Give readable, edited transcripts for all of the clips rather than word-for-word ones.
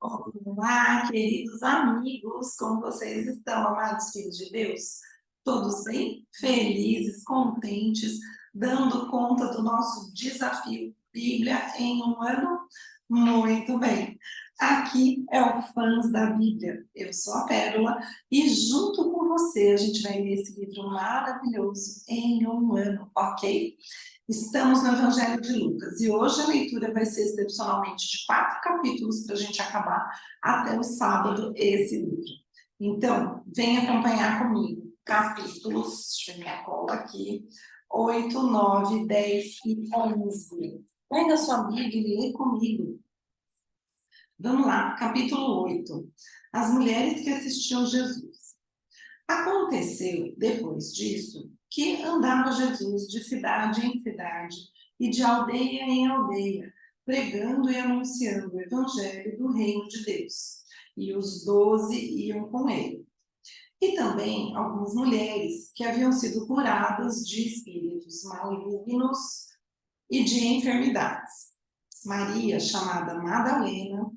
Olá, queridos amigos, como vocês estão, amados filhos de Deus? Todos bem? Felizes, contentes, dando conta do nosso desafio Bíblia em um ano? Muito bem! Aqui é o Fãs da Bíblia. Eu sou a Pérola e junto com você a gente vai ler esse livro maravilhoso em um ano, ok? Estamos no Evangelho de Lucas e hoje a leitura vai ser excepcionalmente de 4 capítulos para a gente acabar até o sábado esse livro. Então, vem acompanhar comigo. Capítulos, deixa eu ver minha cola aqui, 8, 9, 10 e 11. Pega a sua Bíblia e lê comigo. Vamos lá, capítulo 8. As mulheres que assistiam Jesus. Aconteceu, depois disso, que andava Jesus de cidade em cidade e de aldeia em aldeia, pregando e anunciando o evangelho do reino de Deus. E os 12 iam com ele. E também algumas mulheres que haviam sido curadas de espíritos malignos e de enfermidades. Maria, chamada Madalena,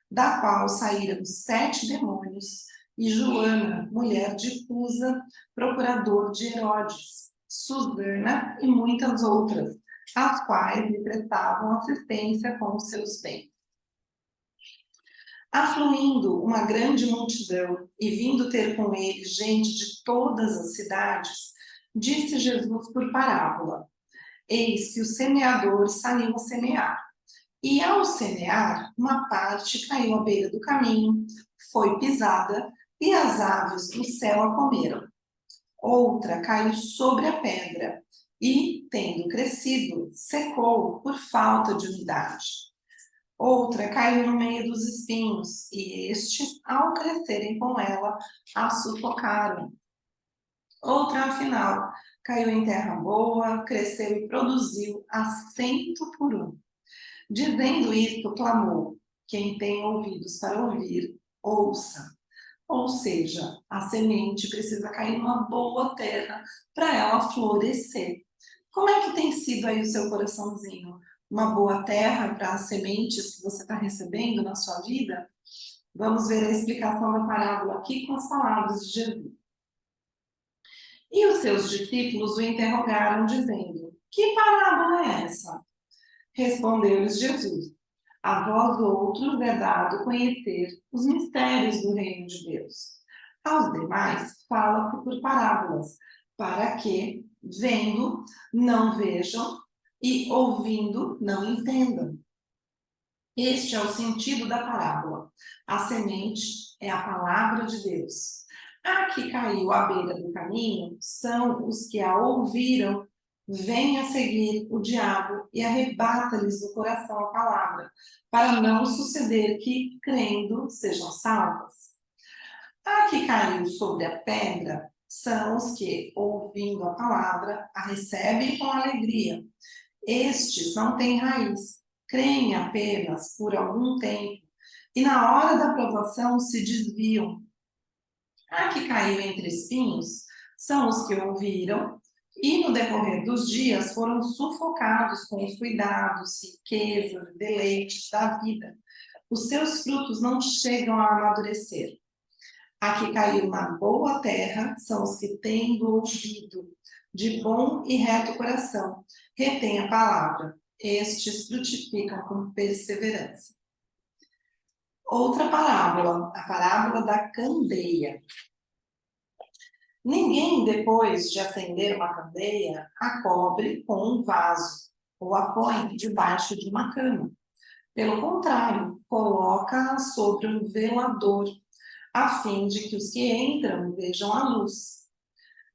da qual saíram 7 demônios, e Joana, mulher de Cusa, procurador de Herodes, Susana e muitas outras, as quais lhe prestavam assistência com os seus bens. Afluindo uma grande multidão e vindo ter com ele gente de todas as cidades, disse Jesus por parábola: Eis que o semeador saiu a semear. E ao semear, uma parte caiu à beira do caminho, foi pisada, e as aves do céu a comeram. Outra caiu sobre a pedra, e, tendo crescido, secou por falta de umidade. Outra caiu no meio dos espinhos, e estes, ao crescerem com ela, a sufocaram. Outra, afinal, caiu em terra boa, cresceu e produziu a 100 por 1. Dizendo isto, clamou: quem tem ouvidos para ouvir, ouça. Ou seja, a semente precisa cair numa boa terra para ela florescer. Como é que tem sido aí o seu coraçãozinho? Uma boa terra para as sementes que você está recebendo na sua vida? Vamos ver a explicação da parábola aqui com as palavras de Jesus. E os seus discípulos o interrogaram, dizendo: que parábola é essa? Respondeu-lhes Jesus: a vós outros é dado conhecer os mistérios do reino de Deus. Aos demais fala por parábolas, para que, vendo, não vejam, e ouvindo, não entendam. Este é o sentido da parábola. A semente é a palavra de Deus. A que caiu à beira do caminho são os que a ouviram, vêm a seguir o diabo e arrebata-lhes do coração a palavra, para não suceder que, crendo, sejam salvas. A que caiu sobre a pedra são os que, ouvindo a palavra, a recebem com alegria. Estes não têm raiz, creem apenas por algum tempo, e na hora da provação se desviam. A que caiu entre espinhos são os que ouviram e, no decorrer dos dias, foram sufocados com os cuidados, riquezas, deleites da vida. Os seus frutos não chegam a amadurecer. A que caiu na boa terra são os que, tendo ouvido de bom e reto coração, retêm a palavra. Estes frutificam com perseverança. Outra parábola, a parábola da candeia. Ninguém, depois de acender uma candeia, a cobre com um vaso ou a põe debaixo de uma cama. Pelo contrário, coloca-a sobre um velador, a fim de que os que entram vejam a luz.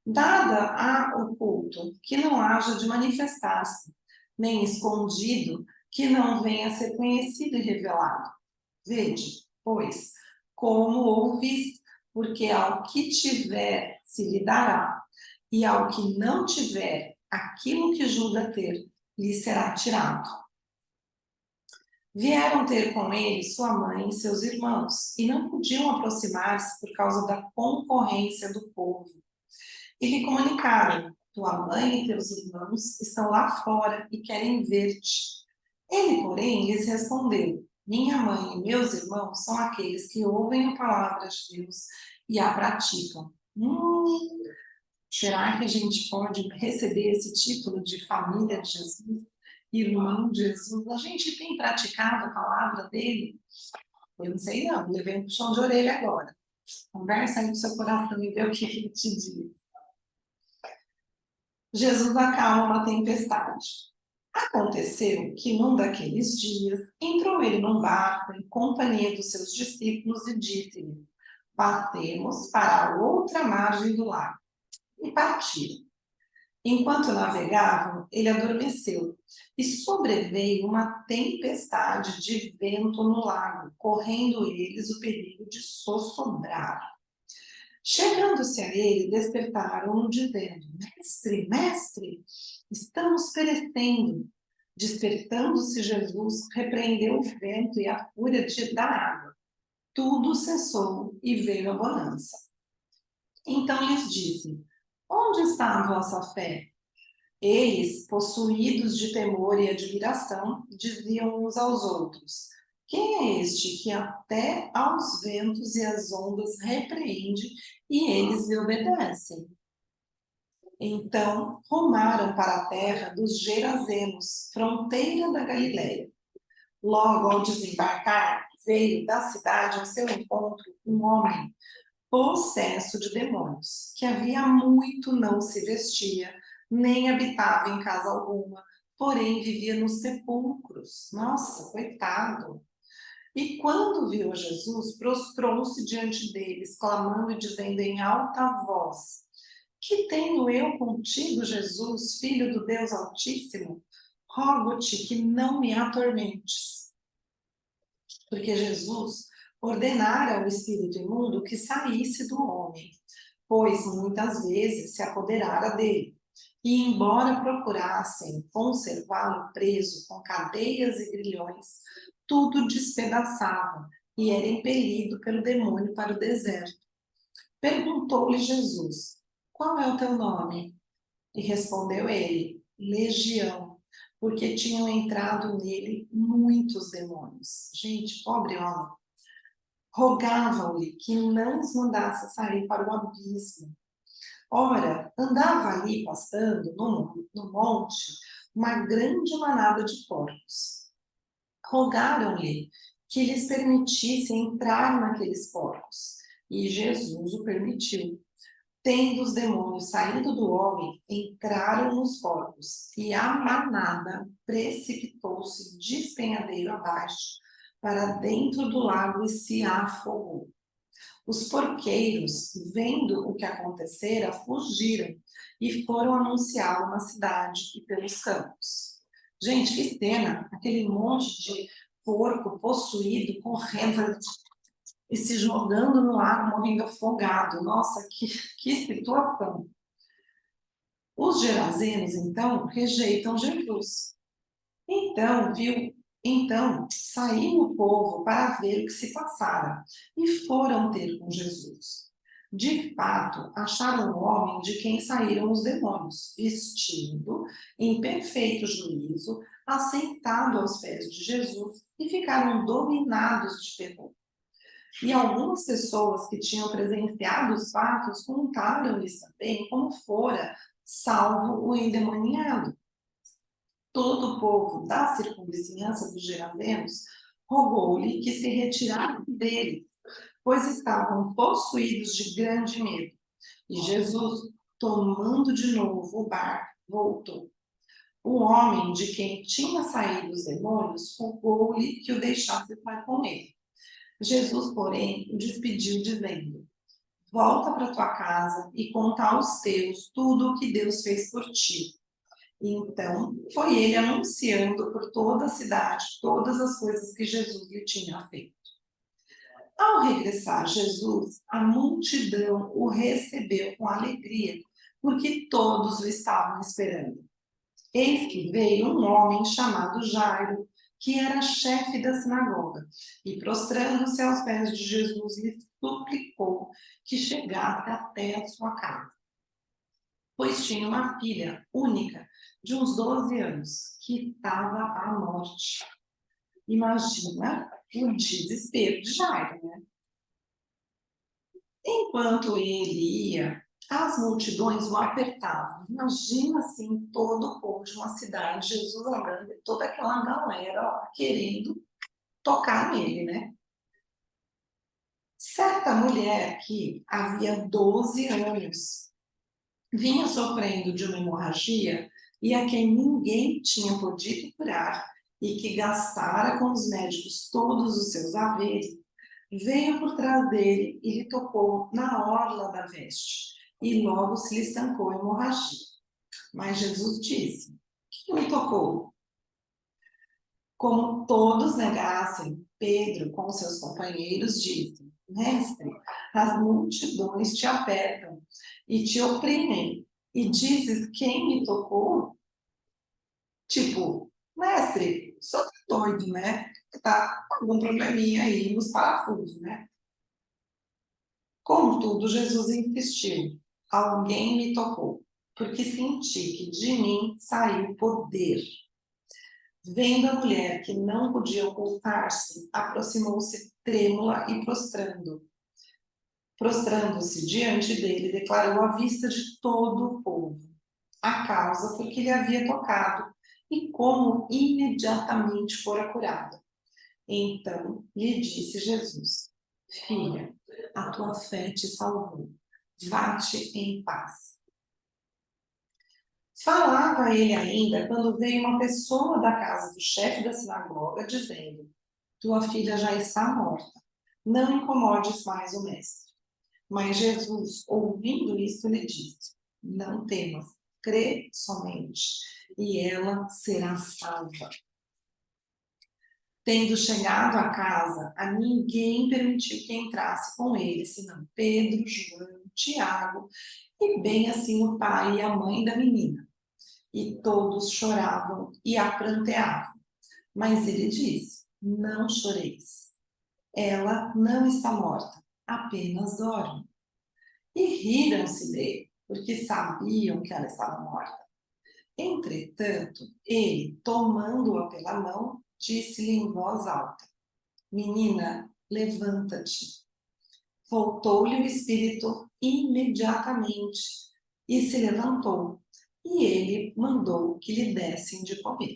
Dada a oculto, que não haja de manifestar-se, nem escondido, que não venha a ser conhecido e revelado. Vede, pois, como ouvis, porque ao que tiver se lhe dará, e ao que não tiver, aquilo que julga ter, lhe será tirado. Vieram ter com ele sua mãe e seus irmãos, e não podiam aproximar-se por causa da concorrência do povo. E lhe comunicaram: tua mãe e teus irmãos estão lá fora e querem ver-te. Ele, porém, lhes respondeu: Minha mãe e meus irmãos são aqueles que ouvem a palavra de Deus e a praticam. Será que a gente pode receber esse título de família de Jesus, irmão de Jesus? A gente tem praticado a palavra dele? Eu não sei não, levei um puxão de orelha agora. Conversa aí com o seu coração e vê o que ele te diz. Jesus acalma uma tempestade. Aconteceu que num daqueles dias entrou ele num barco em companhia dos seus discípulos e disse-lhe: Passemos para a outra margem do lago. E partiram. Enquanto navegavam, ele adormeceu e sobreveio uma tempestade de vento no lago, correndo eles o perigo de sossobrar. Chegando-se a ele, despertaram-no, dizendo: Mestre, mestre, estamos perecendo. Despertando-se Jesus, repreendeu o vento e a fúria da água. Tudo cessou e veio a bonança. Então lhes disse: Onde está a vossa fé? Eles, possuídos de temor e admiração, diziam uns aos outros: Quem é este que até aos ventos e às ondas repreende e eles lhe obedecem? Então rumaram para a terra dos Gerazenos, fronteira da Galileia. Logo ao desembarcar, veio da cidade ao seu encontro um homem possesso de demônios, que havia muito não se vestia, nem habitava em casa alguma, porém vivia nos sepulcros. Nossa, coitado! E quando viu Jesus, prostrou-se diante deles, clamando e dizendo em alta voz: Que tenho eu contigo, Jesus, filho do Deus Altíssimo? Rogo-te que não me atormentes. Porque Jesus ordenara ao espírito imundo que saísse do homem, pois muitas vezes se apoderara dele. E, embora procurassem conservá-lo preso com cadeias e grilhões, tudo despedaçava e era impelido pelo demônio para o deserto. Perguntou-lhe Jesus: Qual é o teu nome? E respondeu ele: Legião, porque tinham entrado nele muitos demônios. Gente, pobre homem. Rogavam-lhe que não os mandasse sair para o abismo. Ora, andava ali pastando no monte uma grande manada de porcos. Rogaram-lhe que lhes permitisse entrar naqueles porcos. E Jesus o permitiu. Tendo os demônios saído do homem, entraram nos porcos, e a manada precipitou-se despenhadeiro abaixo, para dentro do lago e se afogou. Os porqueiros, vendo o que acontecera, fugiram e foram anunciá-lo na cidade e pelos campos. Gente, que cena! Aquele monte de porco possuído, correndo e se jogando no lago, morrendo afogado. Nossa, que situação! Os gerazenos, então, rejeitam Jesus. Então saiu o povo para ver o que se passara e foram ter com Jesus. De fato, acharam o homem de quem saíram os demônios, vestido em perfeito juízo, assentado aos pés de Jesus, e ficaram dominados de terror. E algumas pessoas que tinham presenciado os fatos contaram-lhes também como fora salvo o endemoniado. Todo o povo da circunvizinhança dos Gerazenos rogou-lhe que se retirasse deles, pois estavam possuídos de grande medo. E Jesus, tomando de novo o barco, voltou. O homem de quem tinha saído os demônios rogou-lhe que o deixasse estar com ele. Jesus, porém, o despediu, dizendo: Volta para tua casa e conta aos teus tudo o que Deus fez por ti. Então, foi ele anunciando por toda a cidade todas as coisas que Jesus lhe tinha feito. Ao regressar Jesus, a multidão o recebeu com alegria, porque todos o estavam esperando. Eis que veio um homem chamado Jairo, que era chefe da sinagoga, e prostrando-se aos pés de Jesus, lhe suplicou que chegasse até a sua casa, pois tinha uma filha única, de uns 12 anos, que estava à morte. Imagina, o desespero de Jairo, né? Enquanto ele ia, as multidões o apertavam. Imagina assim, todo o povo de uma cidade, Jesus andando, e toda aquela galera lá, querendo tocar nele, né? Certa mulher que havia 12 anos vinha sofrendo de uma hemorragia e a quem ninguém tinha podido curar e que gastara com os médicos todos os seus haveres, veio por trás dele e lhe tocou na orla da veste, e logo se lhe estancou a hemorragia. Mas Jesus disse: quem me tocou? Como todos negassem, Pedro, com seus companheiros, disse: Mestre, as multidões te apertam e te oprimem, e dizes: quem me tocou? Tipo, mestre, só tá doido, né? Tá com algum probleminha aí nos parafusos, né? Contudo, Jesus insistiu: alguém me tocou, porque senti que de mim saiu poder. Vendo a mulher que não podia ocultar-se, aproximou-se trêmula e prostrando-se diante dele, declarou à vista de todo o povo a causa por que lhe havia tocado e como imediatamente fora curada. Então lhe disse Jesus: filha, a tua fé te salvou. Vá-te em paz. Falava ele ainda quando veio uma pessoa da casa do chefe da sinagoga, dizendo: tua filha já está morta, não incomodes mais o mestre. Mas Jesus, ouvindo isso, lhe disse: não temas, crê somente, e ela será salva. Tendo chegado à casa, a ninguém permitiu que entrasse com ele, senão Pedro, João, Tiago, e bem assim o pai e a mãe da menina. E todos choravam e a pranteavam. Mas ele disse: não choreis. Ela não está morta, apenas dorme. E riram-se dele, porque sabiam que ela estava morta. Entretanto, ele, tomando-a pela mão, disse-lhe em voz alta: menina, levanta-te. Voltou-lhe o espírito imediatamente e se levantou, e ele mandou que lhe dessem de comer.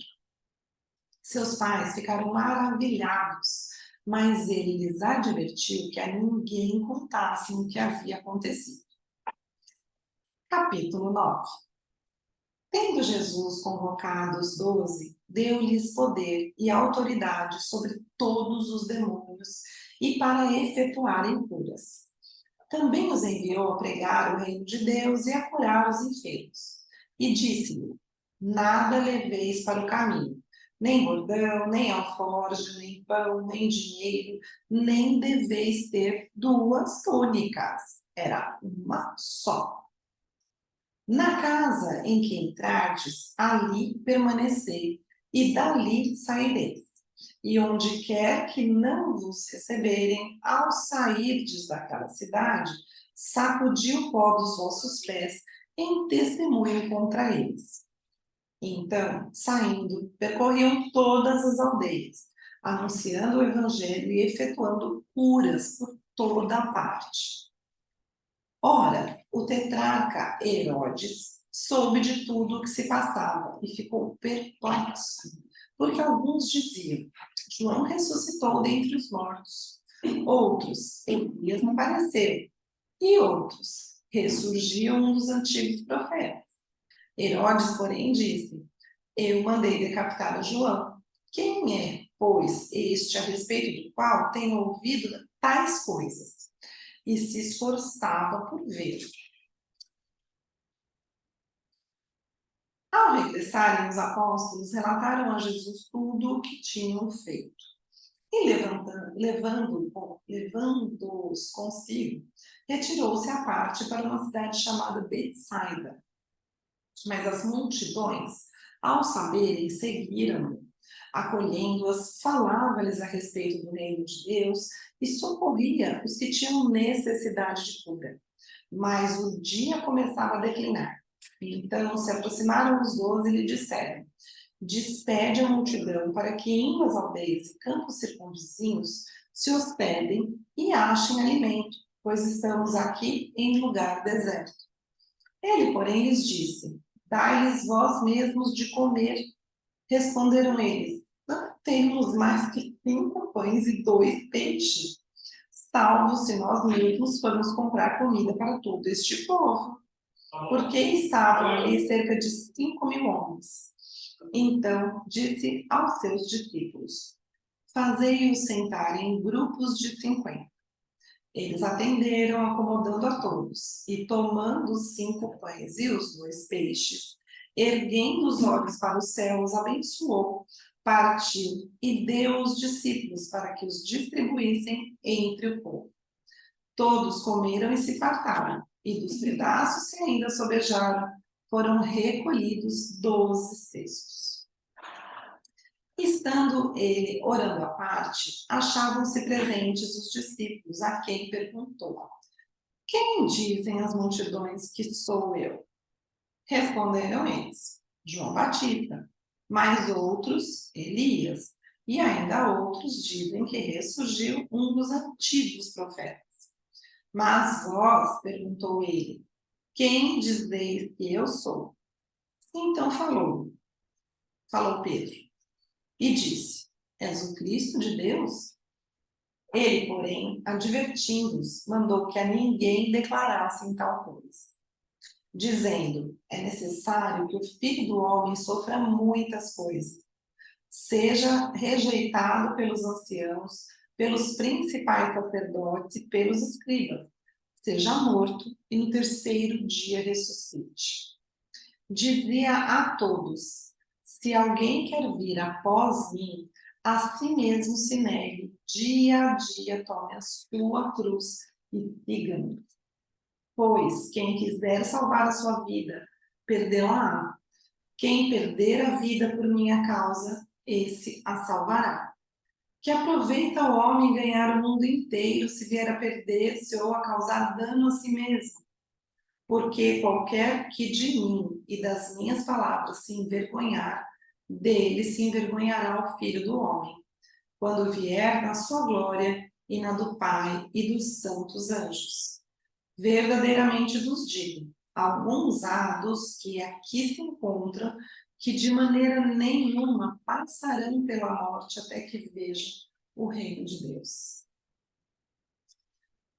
Seus pais ficaram maravilhados, mas ele lhes advertiu que a ninguém contassem o que havia acontecido. Capítulo 9. Tendo Jesus convocado os 12, deu-lhes poder e autoridade sobre todos os demônios e para efetuarem curas. Também os enviou a pregar o reino de Deus e a curar os enfermos. E disse-lhe: nada leveis para o caminho, nem bordão, nem alforje, nem pão, nem dinheiro, nem deveis ter duas túnicas. Era uma só. Na casa em que entrardes, ali permanecei, e dali saireis. E onde quer que não vos receberem, ao sairdes daquela cidade, sacudi o pó dos vossos pés em testemunho contra eles. Então, saindo, percorriam todas as aldeias, anunciando o evangelho e efetuando curas por toda a parte. Ora, o tetrarca Herodes soube de tudo o que se passava e ficou perplexo, porque alguns diziam: João ressuscitou dentre os mortos. Outros, Elias não apareceu. E outros, ressurgiu um dos antigos profetas. Herodes, porém, disse: eu mandei decapitar o João. Quem é, pois, este a respeito do qual tenho ouvido tais coisas? E se esforçava por ver. Ao regressarem, os apóstolos relataram a Jesus tudo o que tinham feito. E levando-os consigo, retirou-se à parte para uma cidade chamada Betsaida. Mas as multidões, ao saberem, seguiram-no. Acolhendo-as, falava-lhes a respeito do reino de Deus e socorria os que tinham necessidade de cura. Mas o dia começava a declinar. Então se aproximaram os 12 e lhe disseram: despede a multidão para que, indo às aldeias e campos circunvizinhos, se hospedem e achem alimento, pois estamos aqui em lugar deserto. Ele, porém, lhes disse: dai-lhes vós mesmos de comer. Responderam eles: não temos mais que 5 pães e 2 peixes, salvo se nós mesmos formos comprar comida para todo este povo. Porque estavam ali cerca de 5.000 homens. Então disse aos seus discípulos: fazei-os sentar em grupos de 50. Eles atenderam, acomodando a todos, e tomando os 5 pães e os 2 peixes, erguendo os olhos para os céus, abençoou, partiu e deu aos discípulos para que os distribuíssem entre o povo. Todos comeram e se fartaram, e dos pedaços que ainda sobejaram, foram recolhidos 12 cestos. Estando ele orando à parte, achavam-se presentes os discípulos, a quem perguntou: quem dizem as multidões que sou eu? Responderam eles: João Batista, mas outros, Elias, e ainda outros dizem que ressurgiu um dos antigos profetas. Mas vós, perguntou ele, quem dizeis que eu sou? Então falou Pedro, e disse: és o Cristo de Deus? Ele, porém, advertindo-os, mandou que a ninguém declarassem tal coisa, dizendo: é necessário que o Filho do Homem sofra muitas coisas, seja rejeitado pelos anciãos, pelos principais sacerdotes e pelos escribas, seja morto e no terceiro dia ressuscite. Dizia a todos: se alguém quer vir após mim, a si mesmo se negue, dia a dia tome a sua cruz e siga-me. Pois quem quiser salvar a sua vida, perdê-la-á. Quem perder a vida por minha causa, esse a salvará. Que aproveita o homem ganhar o mundo inteiro se vier a perder-se ou a causar dano a si mesmo? Porque qualquer que de mim e das minhas palavras se envergonhar, dele se envergonhará o Filho do Homem, quando vier na sua glória e na do Pai e dos santos anjos. Verdadeiramente vos digo, alguns há dos que aqui se encontram que de maneira nenhuma passarão pela morte até que vejam o reino de Deus.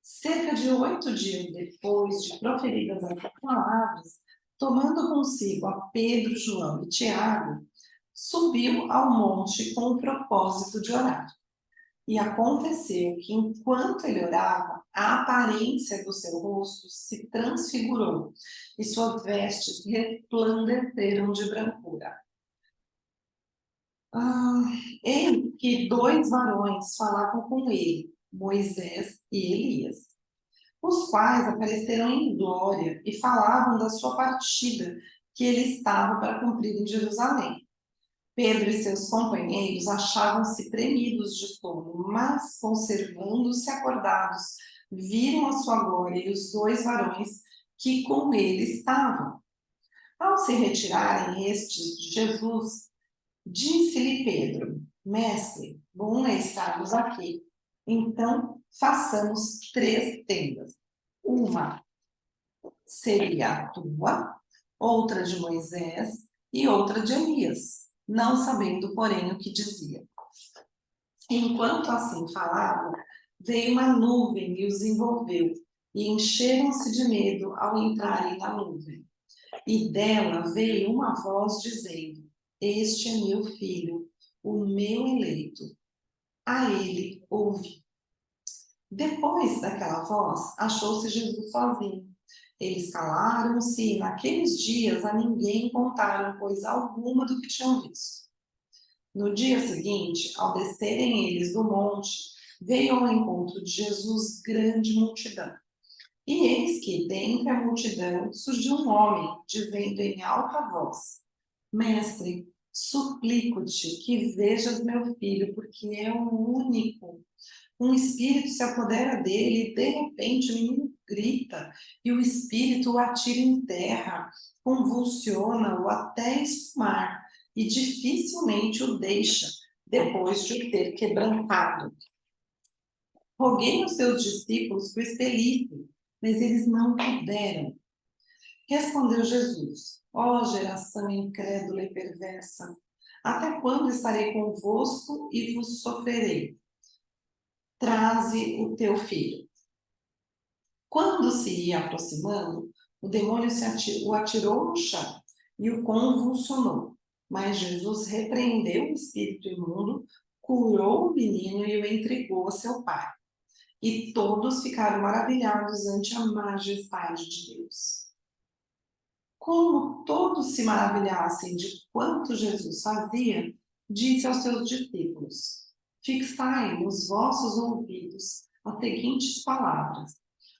Cerca de 8 dias depois de proferidas essas palavras, tomando consigo a Pedro, João e Tiago, subiu ao monte com o propósito de orar. E aconteceu que, enquanto ele orava, a aparência do seu rosto se transfigurou e suas vestes resplandeceram de brancura. Eis que 2 varões falavam com ele, Moisés e Elias, os quais apareceram em glória e falavam da sua partida que ele estava para cumprir em Jerusalém. Pedro e seus companheiros achavam-se premidos de sono, mas, conservando-se acordados, viram a sua glória e os 2 varões que com ele estavam. Ao se retirarem estes de Jesus, disse-lhe Pedro: Mestre, bom é estarmos aqui. Então, façamos 3 tendas. Uma seria a tua, outra de Moisés e outra de Elias, não sabendo, porém, o que dizia. Enquanto assim falava, veio uma nuvem e os envolveu, e encheram-se de medo ao entrarem na nuvem. E dela veio uma voz dizendo: este é meu filho, o meu eleito. A ele ouve. Depois daquela voz, achou-se Jesus sozinho. Eles calaram-se e naqueles dias a ninguém contaram coisa alguma do que tinham visto. No dia seguinte, ao descerem eles do monte, veio ao encontro de Jesus grande multidão. E eis que, dentre a multidão, surgiu um homem, dizendo em alta voz: Mestre, suplico-te que vejas meu filho, porque é o único. Um espírito se apodera dele e, de repente, o menino grita, e o espírito o atira em terra, convulsiona-o até espumar, e dificilmente o deixa depois de o ter quebrantado. Roguei aos seus discípulos que o expelissem, mas eles não puderam. Respondeu Jesus: Ó geração incrédula e perversa, até quando estarei convosco e vos sofrerei? Traze o teu filho. Quando se ia aproximando, o demônio o atirou no chão e o convulsionou. Mas Jesus repreendeu o espírito imundo, curou o menino e o entregou a seu pai. E todos ficaram maravilhados ante a majestade de Deus. Como todos se maravilhassem de quanto Jesus fazia, disse aos seus discípulos: Fixai nos vossos ouvidos as seguintes palavras: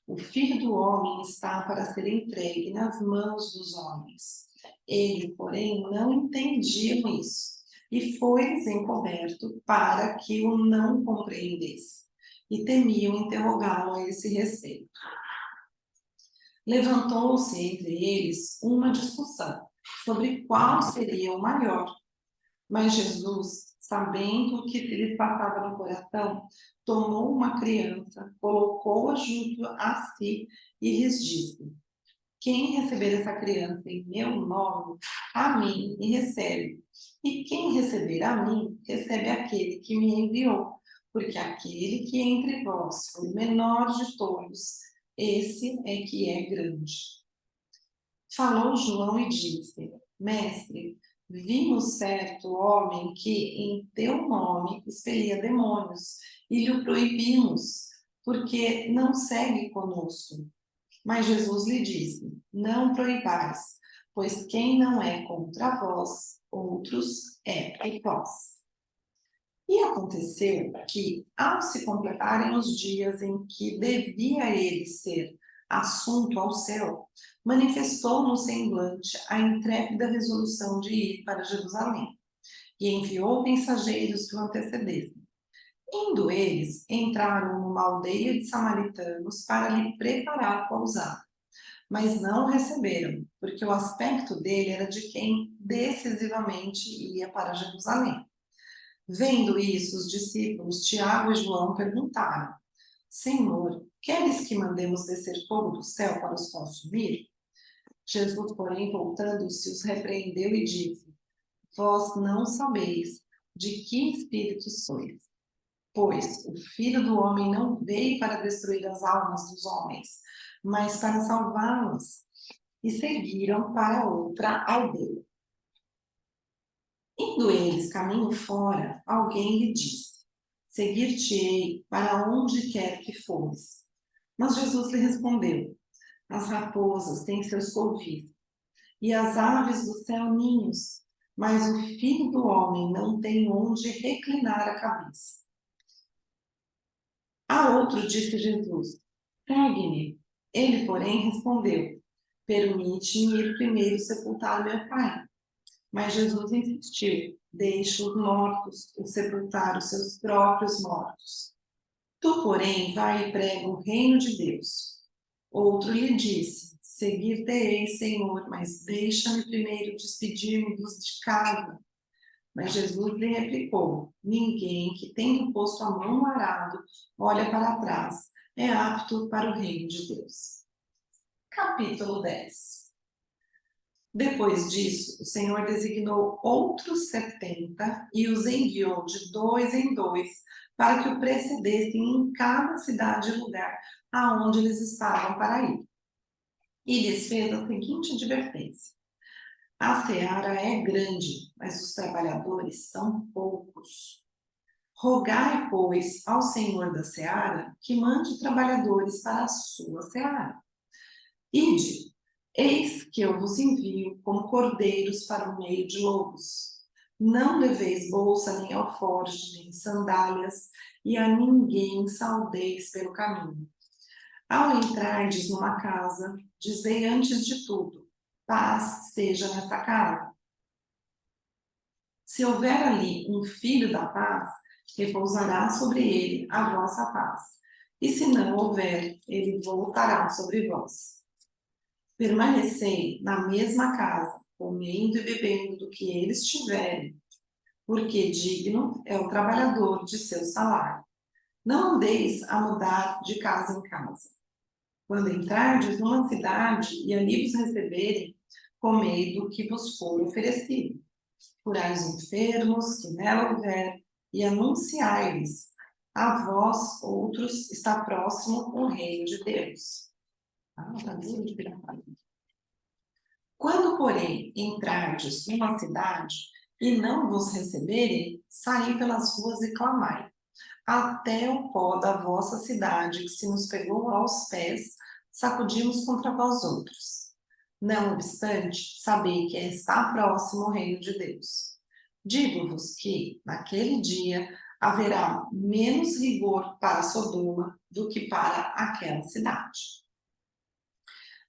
O Filho do Homem está para ser entregue nas mãos dos homens. Eles, porém, não entendiam isso, e foi-lhes encoberto para que o não compreendessem, e temiam interrogá-lo a esse respeito. Levantou-se entre eles uma discussão sobre qual seria o maior. Mas Jesus, sabendo o que lhes passava no coração, tomou uma criança, colocou-a junto a si e lhes disse: Quem receber essa criança em meu nome, a mim me recebe. E quem receber a mim, recebe aquele que me enviou. Porque aquele que entre vós foi o menor de todos, esse é que é grande. Falou João e disse: Mestre, vimos certo homem que em teu nome expelia demônios e lhe proibimos, porque não segue conosco. Mas Jesus lhe disse: Não proibais, pois quem não é contra vós, outros é por vós. E aconteceu que, ao se completarem os dias em que devia ele ser assunto ao céu, manifestou no semblante a intrépida resolução de ir para Jerusalém, e enviou mensageiros que o antecedessem. Indo eles, entraram numa aldeia de samaritanos para lhe preparar pousada, mas não o receberam, porque o aspecto dele era de quem decisivamente ia para Jerusalém. Vendo isso, os discípulos Tiago e João perguntaram: Senhor, queres que mandemos descer fogo do céu para os consumir? Jesus, porém, voltando-se, os repreendeu e disse: Vós não sabeis de que espírito sois, pois o Filho do Homem não veio para destruir as almas dos homens, mas para salvá-las. E seguiram para outra aldeia. Indo eles caminho fora, alguém lhe disse: Seguir-te-ei para onde quer que fores. Mas Jesus lhe respondeu: As raposas têm seus covis, e as aves do céu ninhos, mas o Filho do Homem não tem onde reclinar a cabeça. A outro disse Jesus: Segue-me. Ele, porém, respondeu: Permite-me ir primeiro sepultar meu pai. Mas Jesus insistiu: Deixe os mortos sepultar os seus próprios mortos. Tu, porém, vai e prega o reino de Deus. Outro lhe disse: Seguir-te-ei, Senhor, mas deixa-me primeiro despedir-me dos de casa. Mas Jesus lhe replicou: Ninguém que, tendo posto a mão no arado, olha para trás, é apto para o reino de Deus. Capítulo 10. Depois disso, o Senhor designou outros 70 e os enviou de dois em dois para que o precedessem em cada cidade e lugar aonde eles estavam para ir. E lhes fez a seguinte advertência: A seara é grande, mas os trabalhadores são poucos. Rogai, pois, ao Senhor da seara que mande trabalhadores para a sua seara. Ide, eis que eu vos envio como cordeiros para o meio de lobos. Não leveis bolsa, nem alforje, nem sandálias, e a ninguém saudeis pelo caminho. Ao entrardes numa casa, dizei antes de tudo: paz seja nessa casa. Se houver ali um filho da paz, repousará sobre ele a vossa paz. E se não houver, ele voltará sobre vós. Permanecei na mesma casa, comendo e bebendo do que eles tiverem, porque digno é o trabalhador de seu salário. Não andeis a mudar de casa em casa. Quando entrardes numa cidade e ali vos receberem, comei do que vos for oferecido. Curai os enfermos que nela houver e anunciai-lhes: a vós outros está próximo o reino de Deus. Tá duro de gravar. Quando, porém, entrardes numa cidade e não vos receberem, saí pelas ruas e clamai, até o pó da vossa cidade, que se nos pegou aos pés, sacudimos contra vós outros. Não obstante, sabei que está próximo o reino de Deus. Digo-vos que, naquele dia, haverá menos rigor para Sodoma do que para aquela cidade.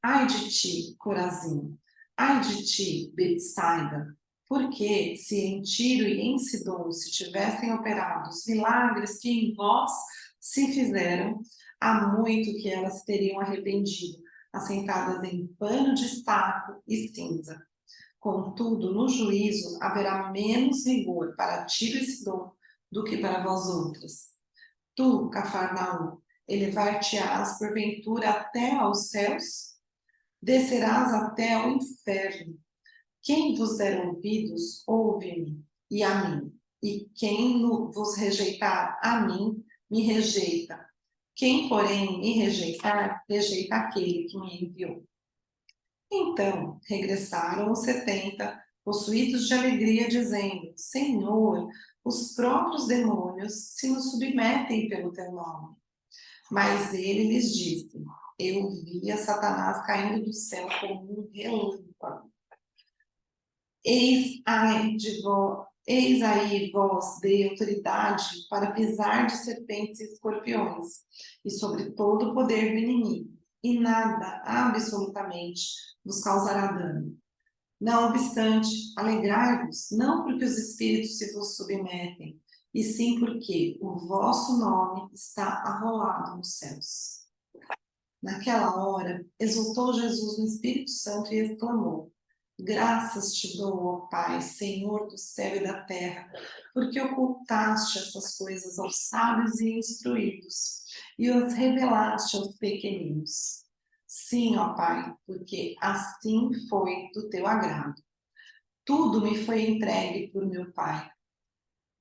Ai de ti, Corazim! Ai de ti, Betsaida! Porque se em Tiro e em Sidom se tivessem operado os milagres que em vós se fizeram, há muito que elas se teriam arrependido, assentadas em pano de estaco e cinza. Contudo, no juízo haverá menos rigor para Tiro e Sidom do que para vós outras. Tu, Cafarnaum, elevar-te-ás porventura até aos céus? Descerás até ao inferno. Quem vos der ouvidos, ouve-me, e a mim. E quem vos rejeitar a mim, me rejeita. Quem, porém, me rejeitar, rejeita aquele que me enviou. Então regressaram os 70, possuídos de alegria, dizendo: Senhor, os próprios demônios se nos submetem pelo teu nome. Mas ele lhes disse: eu via Satanás caindo do céu como um relâmpago. Eis aí vós dei autoridade para pisar de serpentes e escorpiões, e sobre todo o poder do inimigo, e nada, absolutamente, vos causará dano. Não obstante, alegrai-vos, não porque os espíritos se vos submetem, e sim porque o vosso nome está arrolado nos céus. Naquela hora, exultou Jesus no Espírito Santo e exclamou: graças te dou, ó Pai, Senhor do céu e da terra, porque ocultaste essas coisas aos sábios e instruídos, e os revelaste aos pequeninos. Sim, ó Pai, porque assim foi do teu agrado. Tudo me foi entregue por meu Pai.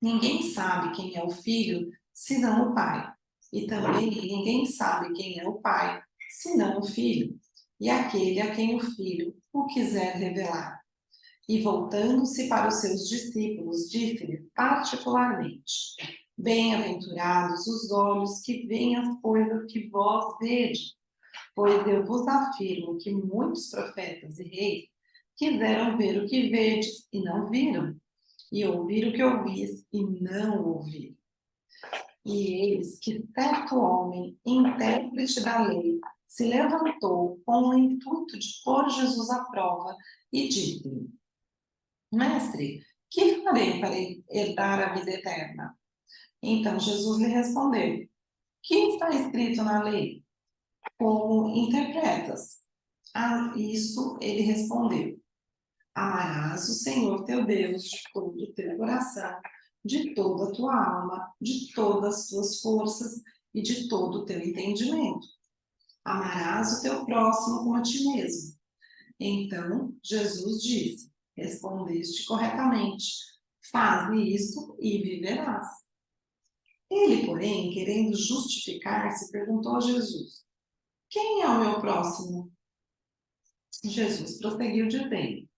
Ninguém sabe quem é o Filho, senão o Pai. E também ninguém sabe quem é o Pai, senão o Filho, e aquele a quem o Filho o quiser revelar. E voltando-se para os seus discípulos, disse-lhe particularmente: bem-aventurados os olhos que veem as coisas que vós vedes, pois eu vos afirmo que muitos profetas e reis quiseram ver o que vedes e não viram, e ouvir o que ouvis e não ouviram. E eis que certo homem, intérprete da lei, se levantou com o intuito de pôr Jesus à prova e disse-lhe: Mestre, que farei para herdar a vida eterna? Então Jesus lhe respondeu: que está escrito na lei? Como interpretas? A isso ele respondeu: amarás o Senhor teu Deus de todo o teu coração, de toda a tua alma, de todas as tuas forças e de todo o teu entendimento. Amarás o teu próximo como a ti mesmo. Então Jesus disse: respondeste corretamente, faze isto e viverás. Ele, porém, querendo justificar-se, perguntou a Jesus: quem é o meu próximo? Jesus prosseguiu dizendo: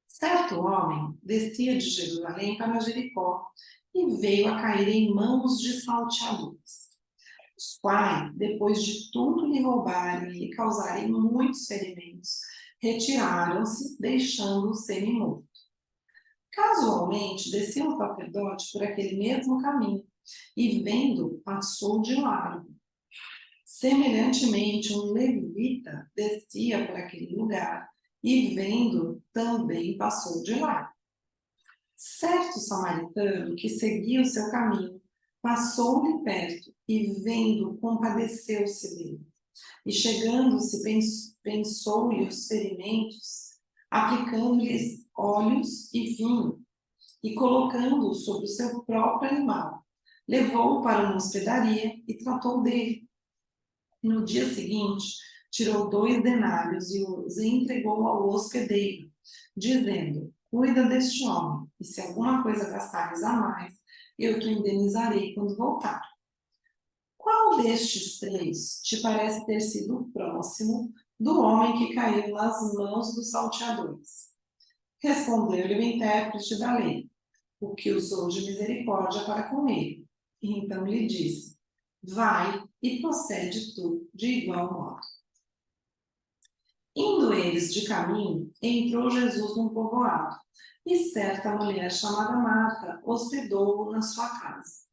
certo homem descia de Jerusalém para Jericó e veio a cair em mãos de salteadores, os quais, depois de tudo lhe roubarem e lhe causarem muitos ferimentos, retiraram-se, deixando-o semi-morto. Casualmente, descia um sacerdote por aquele mesmo caminho e, vendo, passou de largo. Semelhantemente, um levita descia por aquele lugar e, vendo, também passou de lá. Certo samaritano que seguia o seu caminho passou-lhe perto e, vendo, compadeceu-se dele. E chegando-se, pensou-lhe os ferimentos aplicando-lhes óleos e vinho, e colocando-o sobre o seu próprio animal. Levou-o para uma hospedaria e tratou dele. No dia seguinte, tirou 2 denários e os entregou ao hospedeiro, dizendo: cuida deste homem, e se alguma coisa gastares a mais, eu te indenizarei quando voltar. Qual destes 3 te parece ter sido o próximo do homem que caiu nas mãos dos salteadores? Respondeu-lhe o intérprete da lei, o que usou de misericórdia para com ele. E então lhe disse: vai e procede tu de igual modo. Indo eles de caminho, entrou Jesus num povoado, e certa mulher chamada Marta hospedou-o na sua casa.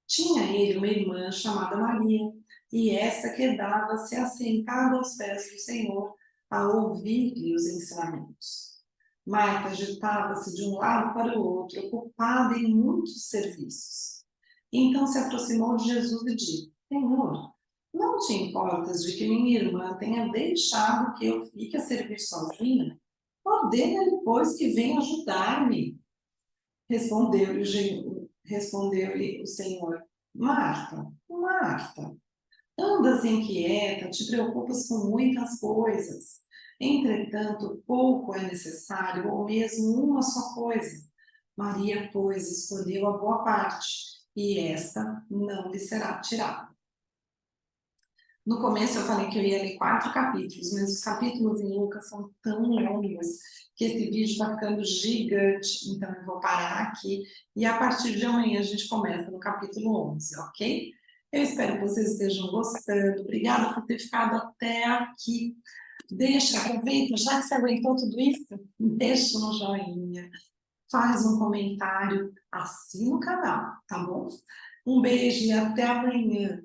Tinha ele uma irmã chamada Maria, e esta quedava-se assentada aos pés do Senhor, a ouvir-lhe os ensinamentos. Marta agitava-se de um lado para o outro, ocupada em muitos serviços. Então se aproximou de Jesus e disse: Senhor, não te importas de que minha irmã tenha deixado que eu fique a servir sozinha? Ordena-lhe, pois, que venha ajudar-me. Respondeu-lhe o Senhor: Marta, Marta, andas inquieta, te preocupas com muitas coisas. Entretanto, pouco é necessário, ou mesmo uma só coisa. Maria, pois, escolheu a boa parte, e esta não lhe será tirada. No começo eu falei que eu ia ler 4 capítulos, mas os capítulos em Lucas são tão longos que esse vídeo está ficando gigante, então eu vou parar aqui e a partir de amanhã a gente começa no capítulo 11, ok? Eu espero que vocês estejam gostando. Obrigada por ter ficado até aqui. Aproveita, já que você aguentou tudo isso, deixa um joinha, faz um comentário, assina o canal, tá bom? Um beijo e até amanhã.